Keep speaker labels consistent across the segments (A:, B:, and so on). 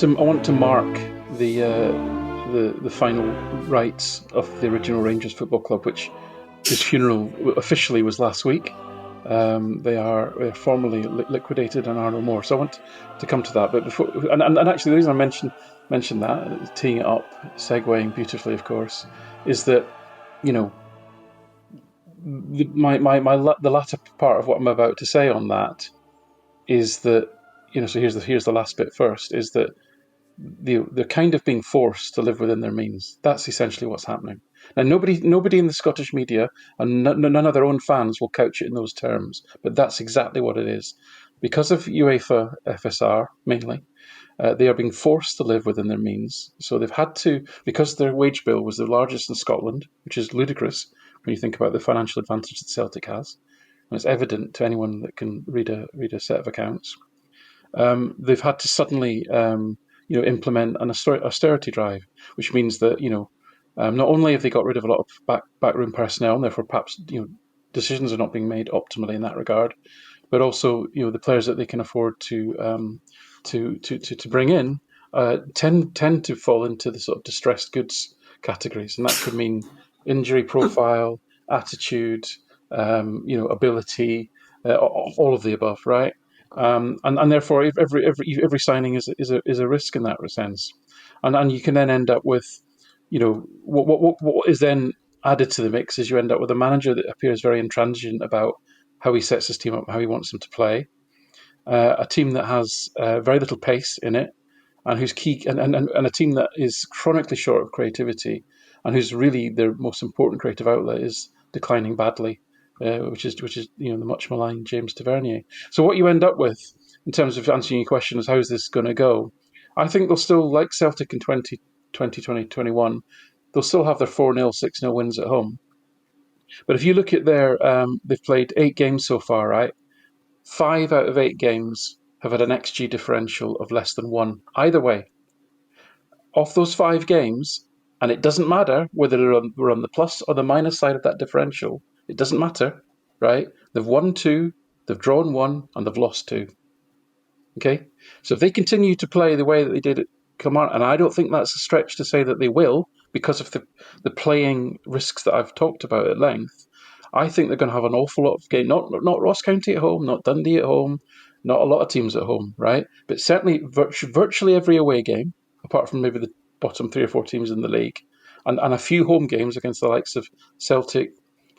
A: to mark the final rites of the original Rangers Football Club, whose funeral officially was last week. They are formally liquidated and are no more. So I want to come to that. But before, and actually, the reason I mentioned that, teeing it up, segueing beautifully, of course, is that the latter part of what I'm about to say on that is that So here's the last bit first. Is that they're kind of being forced to live within their means. That's essentially what's happening. Now, nobody in the Scottish media and none of their own fans will couch it in those terms, but that's exactly what it is. Because of UEFA FSR, mainly, they are being forced to live within their means. So they've had to, because their wage bill was the largest in Scotland, which is ludicrous when you think about the financial advantage that Celtic has, and it's evident to anyone that can read a set of accounts. They've had to suddenly implement an austerity drive, which means that not only have they got rid of a lot of backroom personnel, and therefore perhaps decisions are not being made optimally in that regard, but also the players that they can afford to bring in tend to fall into the sort of distressed goods categories, and that could mean injury profile, attitude, ability, all of the above, right? And therefore every signing is a risk in that sense, and you can then end up with what is then added to the mix is you end up with a manager that appears very intransigent about how he sets his team up, how he wants them to play, a team that has very little pace in it, and who's key, and a team that is chronically short of creativity, and whose really their most important creative outlet is declining badly, which is the much maligned James Tavernier. So what you end up with, in terms of answering your question, is how's this going to go? I think they'll still, like Celtic in 2021, they'll still have their 4-0, 6-0 wins at home. But if you look at they've played 8 games so far, right? 5 out of 8 games have had an XG differential of less than 1. Either way, of those 5 games, and it doesn't matter whether we're on the plus or the minus side of that differential, it doesn't matter, right? They've won 2, they've drawn 1, and they've lost 2. Okay? So if they continue to play the way that they did at Kilmarnock, and I don't think that's a stretch to say that they will, because of the playing risks that I've talked about at length, I think they're going to have an awful lot of games. Not Ross County at home, not Dundee at home, not a lot of teams at home, right? But certainly virtually every away game, apart from maybe the bottom 3 or 4 teams in the league, and a few home games against the likes of Celtic,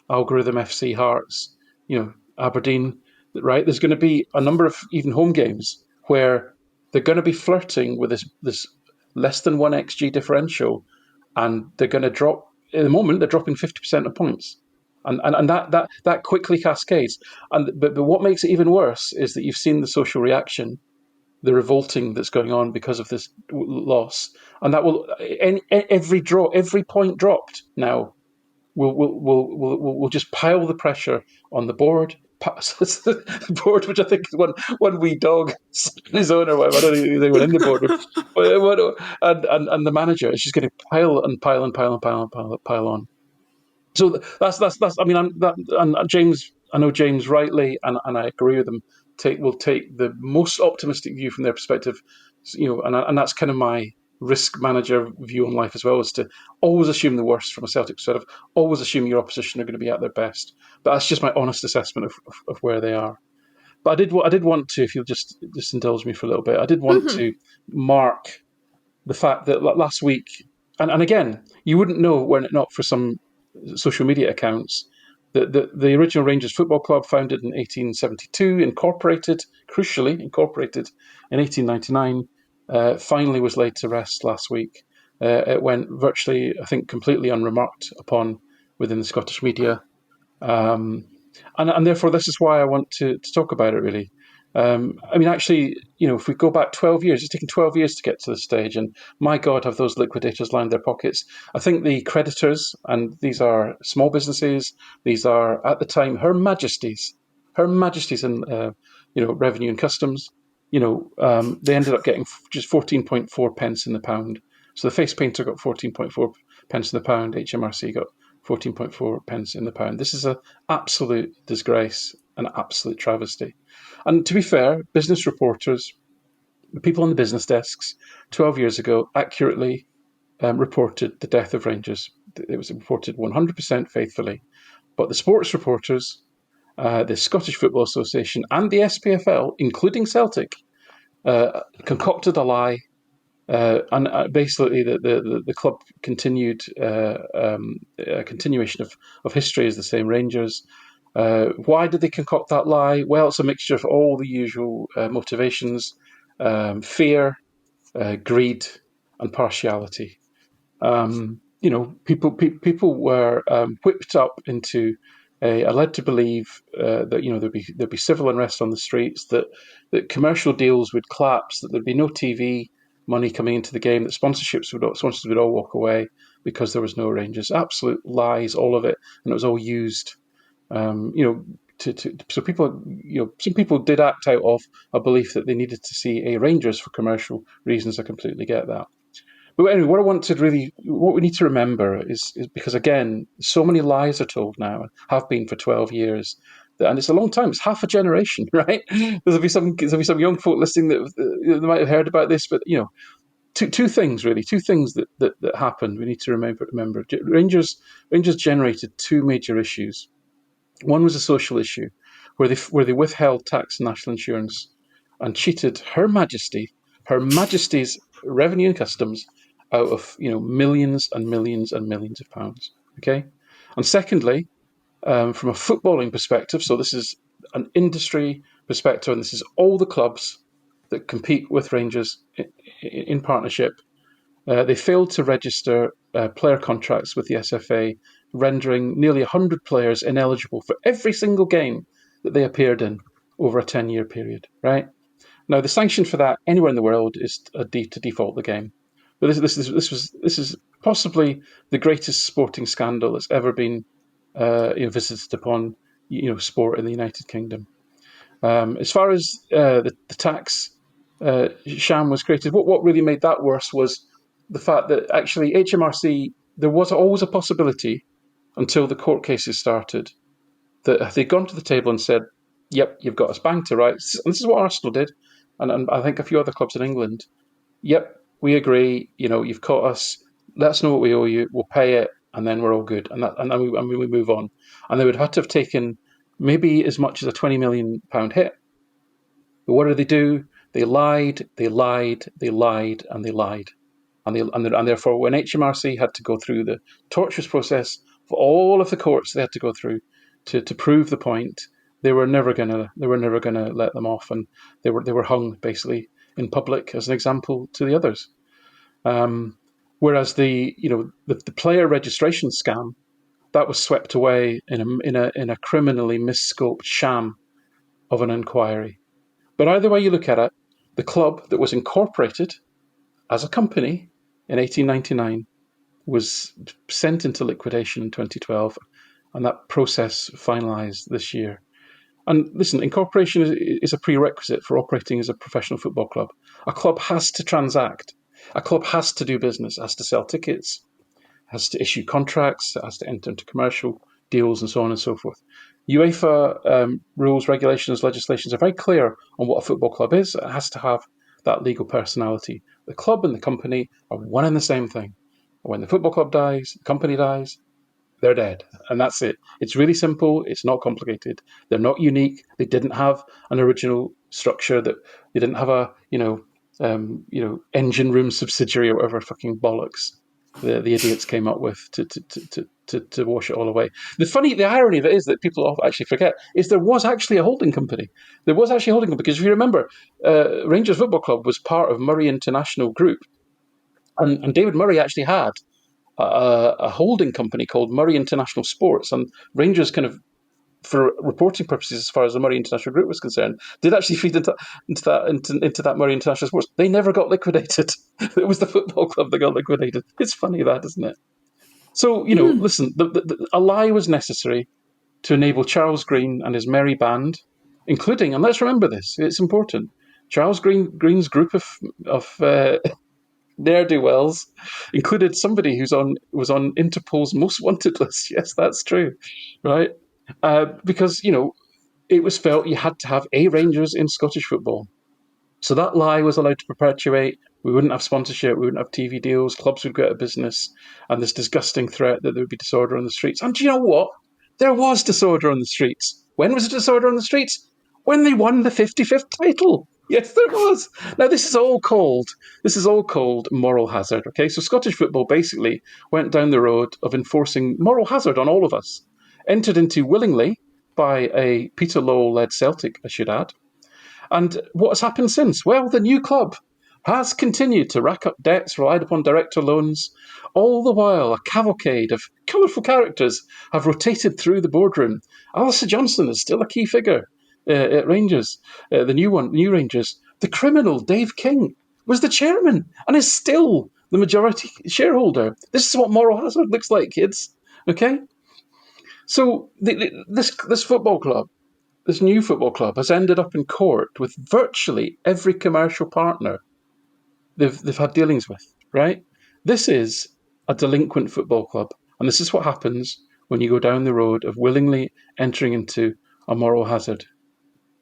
A: Algorithm FC, Hearts, Aberdeen, right? There's going to be a number of even home games where they're going to be flirting with this less than 1 XG differential, and they're going to drop. At the moment, they're dropping 50% of points, and that quickly cascades. But what makes it even worse is that you've seen the social reaction, the revolting that's going on because of this loss, and that will every point dropped now will just pile the pressure on the board. The board, which I think is one wee dog, his owner, whatever. I don't think anyone in the board, and the manager is just going to pile and pile and pile and pile and pile on. So that's. I mean, and James. I know James rightly, and I agree with him. Will take the most optimistic view from their perspective, and that's kind of my risk manager view on life as well, is to always assume the worst from a Celtic perspective, always assume your opposition are going to be at their best. But that's just my honest assessment of where they are. But I did want to, if you'll just indulge me for a little bit, I did want to mark the fact that last week, and again, you wouldn't know were it not for some social media accounts, that the original Rangers Football Club, founded in 1872, crucially incorporated in 1899, finally was laid to rest last week. It went virtually, I think, completely unremarked upon within the Scottish media. And therefore, this is why I want to talk about it, really. I mean, actually, if we go back 12 years, it's taken 12 years to get to this stage. And my God, have those liquidators lined their pockets. I think the creditors, and these are small businesses, these are, at the time, Her Majesty's in, Revenue and Customs, they ended up getting just 14.4 pence in the pound. So the face painter got 14.4 pence in the pound, HMRC got 14.4 pence in the pound. This is an absolute disgrace, an absolute travesty. And to be fair, business reporters The people on the business desks 12 years ago accurately reported the death of Rangers. It was reported 100% faithfully. But the sports reporters, the Scottish Football Association, and the SPFL, including Celtic, concocted a lie. And basically, the club continued a continuation of history as the same Rangers. Why did they concoct that lie? Well, it's a mixture of all the usual motivations: fear, greed, and partiality. People were whipped up into are led to believe that there'd be civil unrest on the streets, that commercial deals would collapse, that there'd be no TV money coming into the game, that sponsors would all walk away because there was no Rangers. Absolute lies, all of it, and it was all used. So people, some people did act out of a belief that they needed to see a Rangers for commercial reasons. I completely get that. But anyway, what we need to remember is because again, so many lies are told now, have been for 12 years, and it's a long time. It's half a generation, right? There'll be some young folk listening that they might have heard about this, but two things that happened. We need to remember. Rangers generated two major issues. One was a social issue, where they withheld tax and national insurance, and cheated Her Majesty's revenue and customs out of millions and millions and millions of pounds. Okay, and secondly, from a footballing perspective, so this is an industry perspective, and this is all the clubs that compete with Rangers in partnership. They failed to register player contracts with the SFA, rendering nearly 100 players ineligible for every single game that they appeared in over a 10-year period. Right now, the sanction for that anywhere in the world is to default the game. But this is possibly the greatest sporting scandal that's ever been visited upon sport in the United Kingdom. As far as the tax sham was created, what really made that worse was the fact that actually HMRC, there was always a possibility until the court cases started that they'd gone to the table and said, yep, you've got us banged to rights. And this is what Arsenal did, and I think a few other clubs in England. Yep, we agree, you've caught us, let us know what we owe you, we'll pay it, and then we're all good. And we move on. And they would have to have taken maybe as much as a £20 million hit. But what did they do? They lied, they lied, they lied, and they lied. And therefore, when HMRC had to go through the torturous process for all of the courts they had to go through to prove the point, they were never gonna let them off, and they were hung basically in public as an example to the others. Whereas the player registration scam, that was swept away in a criminally misscoped sham of an inquiry. But either way you look at it, the club that was incorporated as a company in 1899 was sent into liquidation in 2012, and that process finalised this year. And listen, incorporation is a prerequisite for operating as a professional football club. A club has to transact. A club has to do business, has to sell tickets, has to issue contracts, has to enter into commercial deals, and so on and so forth. UEFA rules, regulations, legislations are very clear on what a football club is. It has to have that legal personality. The club and the company are one and the same thing. When the football club dies, the company dies, they're dead. And that's it. It's really simple. It's not complicated. They're not unique. They didn't have an original structure. That they didn't have a engine room subsidiary or whatever fucking bollocks the idiots came up with to wash it all away. The irony of it is that people actually forget is there was actually a holding company. There was actually a holding company because if you remember, Rangers Football Club was part of Murray International Group, and David Murray actually had a holding company called Murray International Sports, and Rangers kind of, for reporting purposes, as far as the Murray International Group was concerned, did actually feed into that Murray International Sports. They never got liquidated. It was the football club that got liquidated. It's funny that, isn't it? So, listen, a lie was necessary to enable Charles Green and his merry band, including, and let's remember this, it's important, Charles Green's group of ne'er-do-wells included somebody who was on Interpol's most wanted list. Yes, that's true, right? Because it was felt you had to have a Rangers in Scottish football. So that lie was allowed to perpetuate. We wouldn't have sponsorship, we wouldn't have TV deals, clubs would go out of business, and this disgusting threat that there would be disorder on the streets. And do you know what? There was disorder on the streets. When was the disorder on the streets? When they won the 55th title. Yes, there was. Now, this is all called moral hazard, okay? So Scottish football basically went down the road of enforcing moral hazard on all of us, entered into willingly by a Peter Lowell-led Celtic, I should add. And what has happened since? Well, the new club has continued to rack up debts, relied upon director loans. All the while, a cavalcade of colourful characters have rotated through the boardroom. Alistair Johnson is still a key figure at Rangers, the new Rangers. The criminal Dave King was the chairman and is still the majority shareholder. This is what moral hazard looks like, kids. Okay, so this football club, this new football club, has ended up in court with virtually every commercial partner they've had dealings with, right? This is a delinquent football club, and this is what happens when you go down the road of willingly entering into a moral hazard.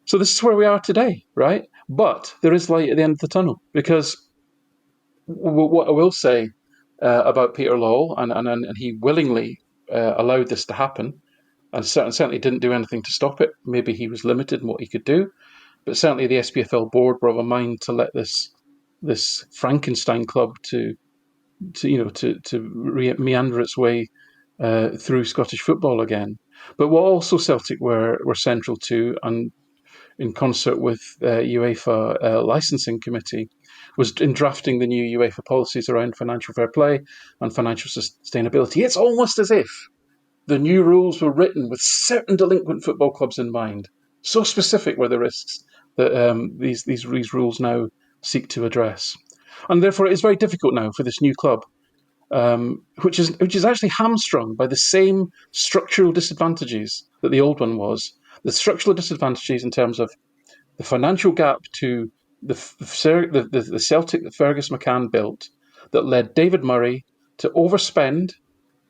A: So this is where we are today, right? But there is light at the end of the tunnel, because what I will say about Peter Lowell, and he willingly allowed this to happen, and certainly didn't do anything to stop it. Maybe he was limited in what he could do, but certainly the SPFL board were of a mind to let this Frankenstein club to meander its way through Scottish football again. But what also Celtic were central to, and in concert with UEFA licensing committee, was in drafting the new UEFA policies around financial fair play and financial sustainability. It's almost as if the new rules were written with certain delinquent football clubs in mind. So specific were the risks that these rules now seek to address. And therefore, it is very difficult now for this new club, which is actually hamstrung by the same structural disadvantages that the old one was. The structural disadvantages in terms of the financial gap to the Celtic that Fergus McCann built, that led David Murray to overspend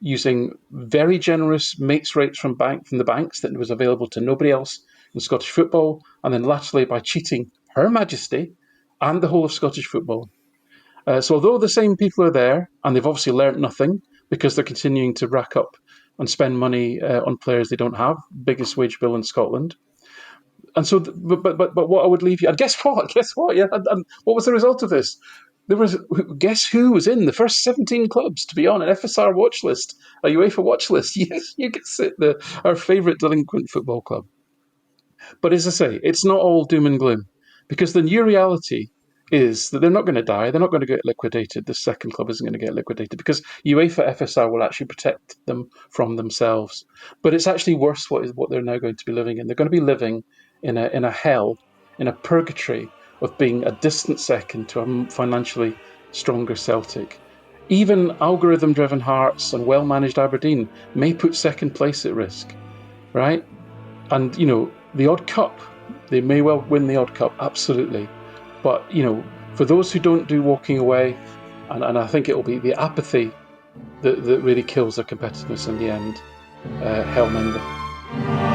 A: using very generous mates rates from the banks that was available to nobody else in Scottish football, and then latterly by cheating Her Majesty and the whole of Scottish football. So although the same people are there, and they've obviously learnt nothing because they're continuing to rack up and spend money on players they don't have, biggest wage bill in Scotland. And so, but what I would leave you, and guess what? Yeah, and what was the result of this? Guess who was in the first 17 clubs to be on an FSR watch list, a UEFA watch list? Yes, you guess it, our favourite delinquent football club. But as I say, it's not all doom and gloom, because the new reality is that they're not going to die. They're not going to get liquidated. The second club isn't going to get liquidated because UEFA FSR will actually protect them from themselves. But it's actually worse what they're now going to be living in. They're going to be living in a hell, in a purgatory of being a distant second to a financially stronger Celtic. Even algorithm-driven Hearts and well-managed Aberdeen may put second place at risk, right? And, the odd cup, they may well win the odd cup, absolutely. But, for those who don't do walking away, and I think it'll be the apathy that really kills their competitiveness in the end, hell mender.